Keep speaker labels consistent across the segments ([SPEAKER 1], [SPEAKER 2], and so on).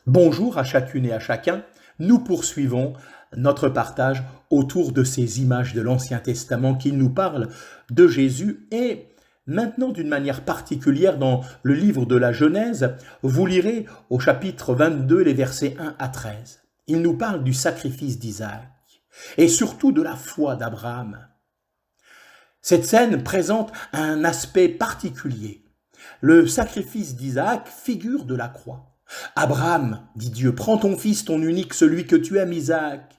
[SPEAKER 1] Bonjour à chacune et à chacun. Nous poursuivons notre partage autour de ces images de l'Ancien Testament qui nous parlent de Jésus et maintenant d'une manière particulière dans le livre de la Genèse, vous lirez au chapitre 22 les versets 1 à 13. Il nous parle du sacrifice d'Isaac et surtout de la foi d'Abraham. Cette scène présente un aspect particulier. Le sacrifice d'Isaac figure de la croix. Abraham, dit Dieu, prends ton fils, ton unique, celui que tu aimes, Isaac.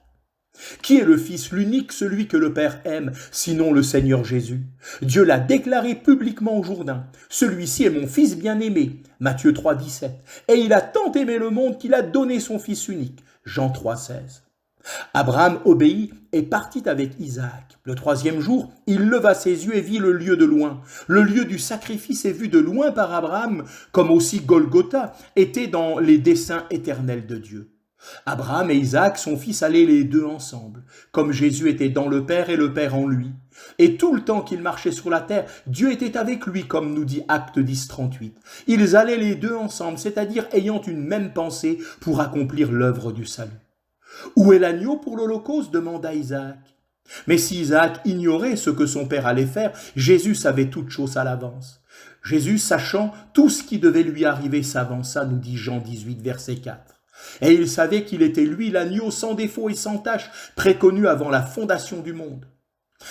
[SPEAKER 1] Qui est le fils, l'unique, celui que le Père aime, sinon le Seigneur Jésus? Dieu l'a déclaré publiquement au Jourdain. Celui-ci est mon fils bien-aimé, Matthieu 3, 17. Et il a tant aimé le monde qu'il a donné son fils unique, Jean 3, 16. Abraham obéit et partit avec Isaac. Le troisième jour, il leva ses yeux et vit le lieu de loin. Le lieu du sacrifice est vu de loin par Abraham, comme aussi Golgotha était dans les desseins éternels de Dieu. Abraham et Isaac, son fils, allaient les deux ensemble, comme Jésus était dans le Père et le Père en lui. Et tout le temps qu'il marchait sur la terre, Dieu était avec lui, comme nous dit Acte 10, 38. Ils allaient les deux ensemble, c'est-à-dire ayant une même pensée pour accomplir l'œuvre du salut. Où est l'agneau pour l'Holocauste demanda Isaac. Mais si Isaac ignorait ce que son père allait faire, Jésus savait toutes choses à l'avance. Jésus, sachant tout ce qui devait lui arriver, s'avança, nous dit Jean 18, verset 4. Et il savait qu'il était lui l'agneau sans défaut et sans tache, préconnu avant la fondation du monde.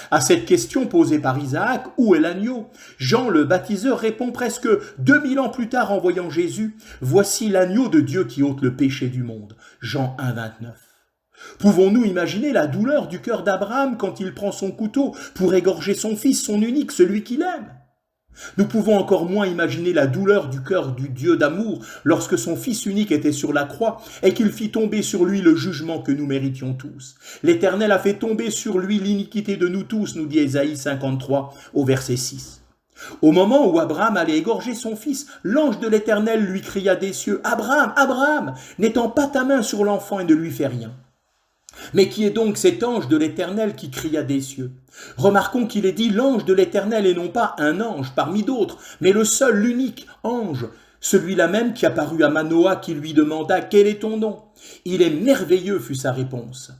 [SPEAKER 1] À cette question posée par Isaac, où est l'agneau? Jean le baptiseur répond presque 2000 ans plus tard en voyant Jésus, voici l'agneau de Dieu qui ôte le péché du monde. Jean 1, 29. Pouvons-nous imaginer la douleur du cœur d'Abraham quand il prend son couteau pour égorger son fils, son unique, celui qu'il aime? Nous pouvons encore moins imaginer la douleur du cœur du Dieu d'amour lorsque son fils unique était sur la croix et qu'il fit tomber sur lui le jugement que nous méritions tous. L'Éternel a fait tomber sur lui l'iniquité de nous tous, nous dit Ésaïe 53 au verset 6. Au moment où Abraham allait égorger son fils, l'ange de l'Éternel lui cria des cieux, « Abraham, Abraham, n'étends pas ta main sur l'enfant et ne lui fais rien. » Mais qui est donc cet ange de l'Éternel qui cria des cieux? Remarquons qu'il est dit l'ange de l'Éternel et non pas un ange parmi d'autres, mais le seul, l'unique ange, celui-là même qui apparut à Manoah qui lui demanda « Quel est ton nom ?» Il est merveilleux, fut sa réponse.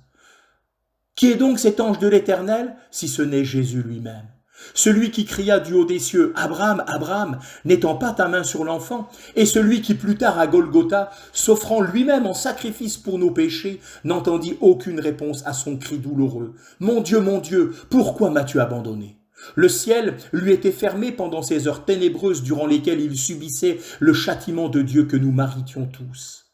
[SPEAKER 1] Qui est donc cet ange de l'Éternel, si ce n'est Jésus lui-même? Celui qui cria du haut des cieux, « Abraham, Abraham, n'étends pas ta main sur l'enfant » et celui qui plus tard à Golgotha, s'offrant lui-même en sacrifice pour nos péchés, n'entendit aucune réponse à son cri douloureux. « Mon Dieu, pourquoi m'as-tu abandonné ?» Le ciel lui était fermé pendant ces heures ténébreuses durant lesquelles il subissait le châtiment de Dieu que nous méritions tous.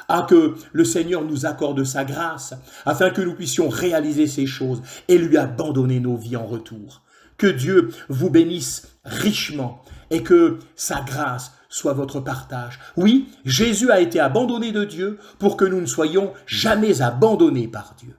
[SPEAKER 1] Ah, que le Seigneur nous accorde sa grâce, afin que nous puissions réaliser ces choses et lui abandonner nos vies en retour. Que Dieu vous bénisse richement et que sa grâce soit votre partage. Oui, Jésus a été abandonné de Dieu pour que nous ne soyons jamais abandonnés par Dieu.